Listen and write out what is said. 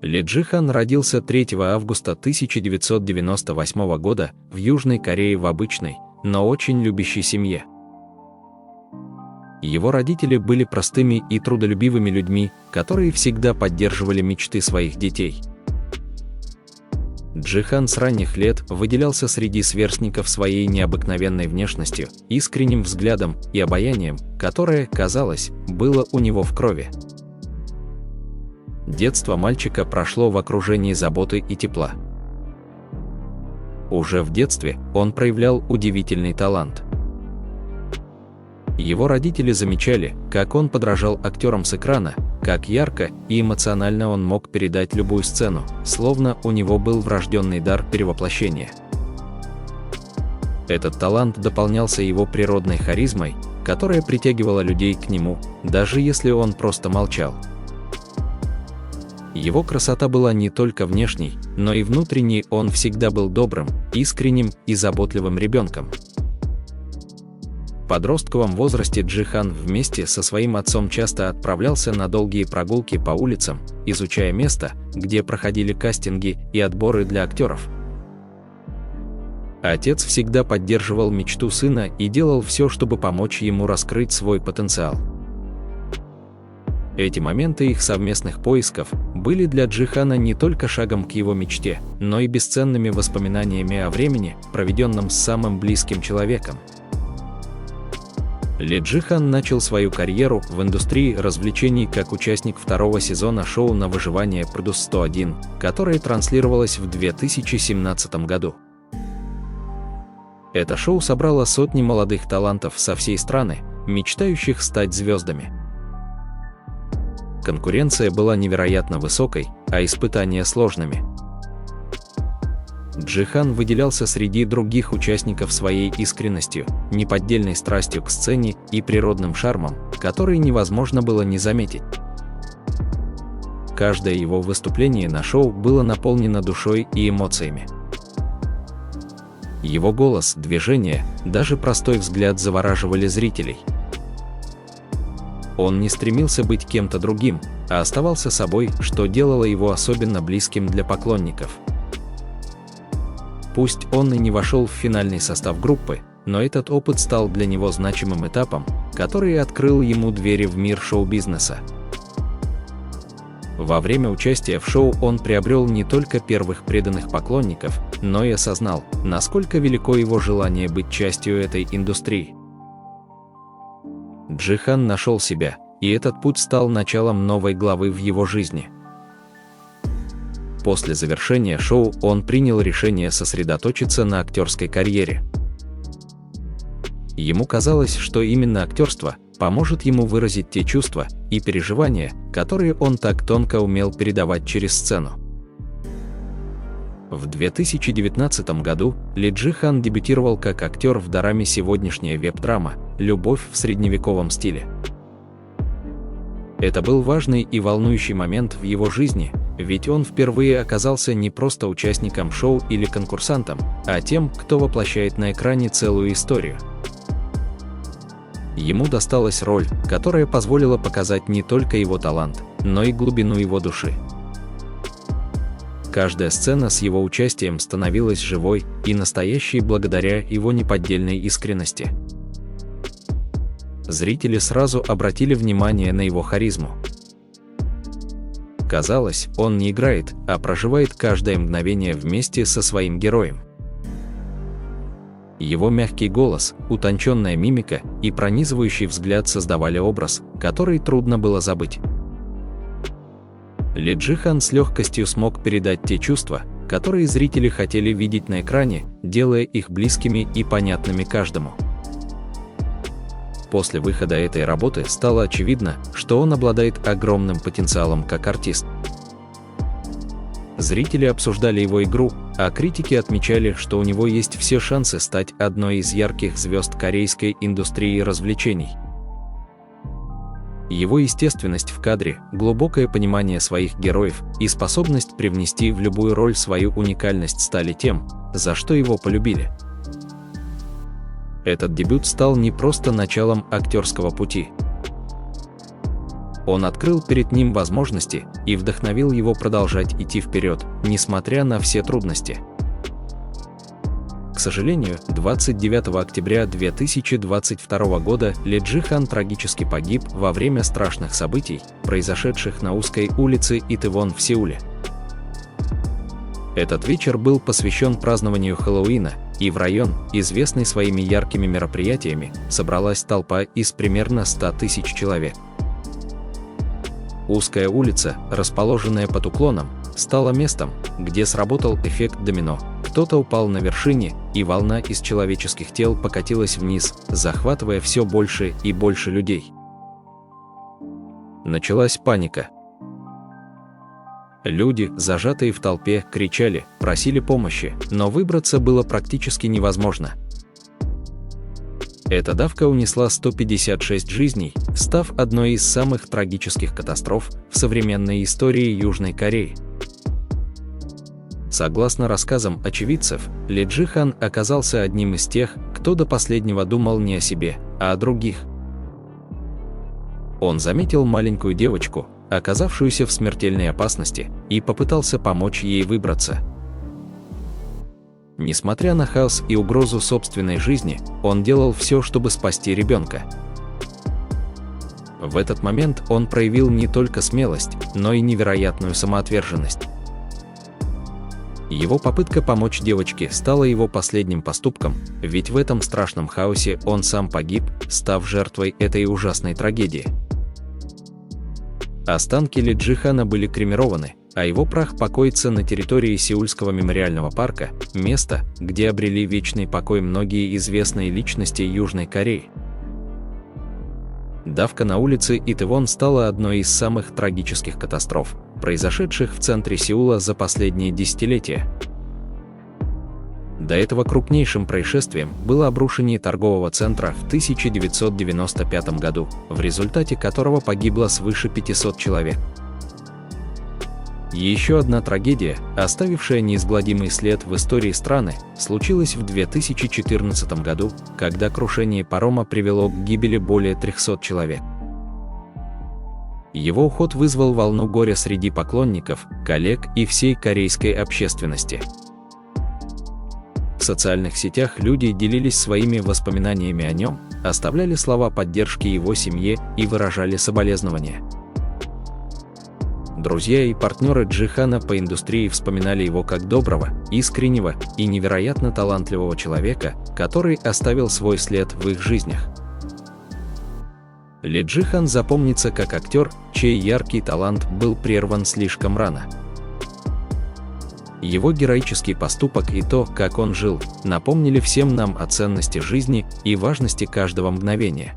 Ли Джи-хан родился 3 августа 1998 года в Южной Корее в обычной, но очень любящей семье. Его родители были простыми и трудолюбивыми людьми, которые всегда поддерживали мечты своих детей. Джи-хан с ранних лет выделялся среди сверстников своей необыкновенной внешностью, искренним взглядом и обаянием, которое, казалось, было у него в крови. Детство мальчика прошло в окружении заботы и тепла. Уже в детстве он проявлял удивительный талант. Его родители замечали, как он подражал актерам с экрана, как ярко и эмоционально он мог передать любую сцену, словно у него был врожденный дар перевоплощения. Этот талант дополнялся его природной харизмой, которая притягивала людей к нему, даже если он просто молчал. Его красота была не только внешней, но и внутренней. Он всегда был добрым, искренним и заботливым ребенком. В подростковом возрасте Джи-хан вместе со своим отцом часто отправлялся на долгие прогулки по улицам, изучая места, где проходили кастинги и отборы для актеров. Отец всегда поддерживал мечту сына и делал все, чтобы помочь ему раскрыть свой потенциал. Эти моменты их совместных поисков были для Джи-хана не только шагом к его мечте, но и бесценными воспоминаниями о времени, проведенном с самым близким человеком. Ли Джи-хан начал свою карьеру в индустрии развлечений как участник второго сезона шоу на выживание «Produce 101», которое транслировалось в 2017 году. Это шоу собрало сотни молодых талантов со всей страны, мечтающих стать звездами. Конкуренция была невероятно высокой, а испытания сложными. Джи-хан выделялся среди других участников своей искренностью, неподдельной страстью к сцене и природным шармом, который невозможно было не заметить. Каждое его выступление на шоу было наполнено душой и эмоциями. Его голос, движения, даже простой взгляд завораживали зрителей. Он не стремился быть кем-то другим, а оставался собой, что делало его особенно близким для поклонников. Пусть он и не вошел в финальный состав группы, но этот опыт стал для него значимым этапом, который открыл ему двери в мир шоу-бизнеса. Во время участия в шоу он приобрел не только первых преданных поклонников, но и осознал, насколько велико его желание быть частью этой индустрии. Джи-хан нашел себя, и этот путь стал началом новой главы в его жизни. После завершения шоу он принял решение сосредоточиться на актерской карьере. Ему казалось, что именно актерство поможет ему выразить те чувства и переживания, которые он так тонко умел передавать через сцену. В 2019 году Ли Джи-хан дебютировал как актер в дораме «Сегодняшняя веб-драма. Любовь в средневековом стиле». Это был важный и волнующий момент в его жизни, ведь он впервые оказался не просто участником шоу или конкурсантом, а тем, кто воплощает на экране целую историю. Ему досталась роль, которая позволила показать не только его талант, но и глубину его души. Каждая сцена с его участием становилась живой и настоящей благодаря его неподдельной искренности. Зрители сразу обратили внимание на его харизму. Казалось, он не играет, а проживает каждое мгновение вместе со своим героем. Его мягкий голос, утонченная мимика и пронизывающий взгляд создавали образ, который трудно было забыть. Ли Джи-хан с легкостью смог передать те чувства, которые зрители хотели видеть на экране, делая их близкими и понятными каждому. После выхода этой работы стало очевидно, что он обладает огромным потенциалом как артист. Зрители обсуждали его игру, а критики отмечали, что у него есть все шансы стать одной из ярких звезд корейской индустрии развлечений. Его естественность в кадре, глубокое понимание своих героев и способность привнести в любую роль свою уникальность стали тем, за что его полюбили. Этот дебют стал не просто началом актерского пути. Он открыл перед ним возможности и вдохновил его продолжать идти вперед, несмотря на все трудности. К сожалению, 29 октября 2022 года Ли Джи-хан трагически погиб во время страшных событий, произошедших на узкой улице Итэвон в Сеуле. Этот вечер был посвящен празднованию Хэллоуина, и в район, известный своими яркими мероприятиями, собралась толпа из примерно 100 тысяч человек. Узкая улица, расположенная под уклоном, стала местом, где сработал эффект домино. Кто-то упал на вершине, и волна из человеческих тел покатилась вниз, захватывая все больше и больше людей. Началась паника. Люди, зажатые в толпе, кричали, просили помощи, но выбраться было практически невозможно. Эта давка унесла 156 жизней, став одной из самых трагических катастроф в современной истории Южной Кореи. Согласно рассказам очевидцев, Ли Джи-хан оказался одним из тех, кто до последнего думал не о себе, а о других. Он заметил маленькую девочку, оказавшуюся в смертельной опасности, и попытался помочь ей выбраться. Несмотря на хаос и угрозу собственной жизни, он делал все, чтобы спасти ребенка. В этот момент он проявил не только смелость, но и невероятную самоотверженность. Его попытка помочь девочке стала его последним поступком, ведь в этом страшном хаосе он сам погиб, став жертвой этой ужасной трагедии. Останки Ли Джи-хана были кремированы, а его прах покоится на территории Сеульского мемориального парка, место, где обрели вечный покой многие известные личности Южной Кореи. Давка на улице Итэвон стала одной из самых трагических катастроф, произошедших в центре Сеула за последние десятилетия. До этого крупнейшим происшествием было обрушение торгового центра в 1995 году, в результате которого погибло свыше 500 человек. Еще одна трагедия, оставившая неизгладимый след в истории страны, случилась в 2014 году, когда крушение парома привело к гибели более 300 человек. Его уход вызвал волну горя среди поклонников, коллег и всей корейской общественности. В социальных сетях люди делились своими воспоминаниями о нем, оставляли слова поддержки его семье и выражали соболезнования. Друзья и партнеры Джи-хана по индустрии вспоминали его как доброго, искреннего и невероятно талантливого человека, который оставил свой след в их жизнях. Ли Джи-хан запомнится как актер, чей яркий талант был прерван слишком рано. Его героический поступок и то, как он жил, напомнили всем нам о ценности жизни и важности каждого мгновения.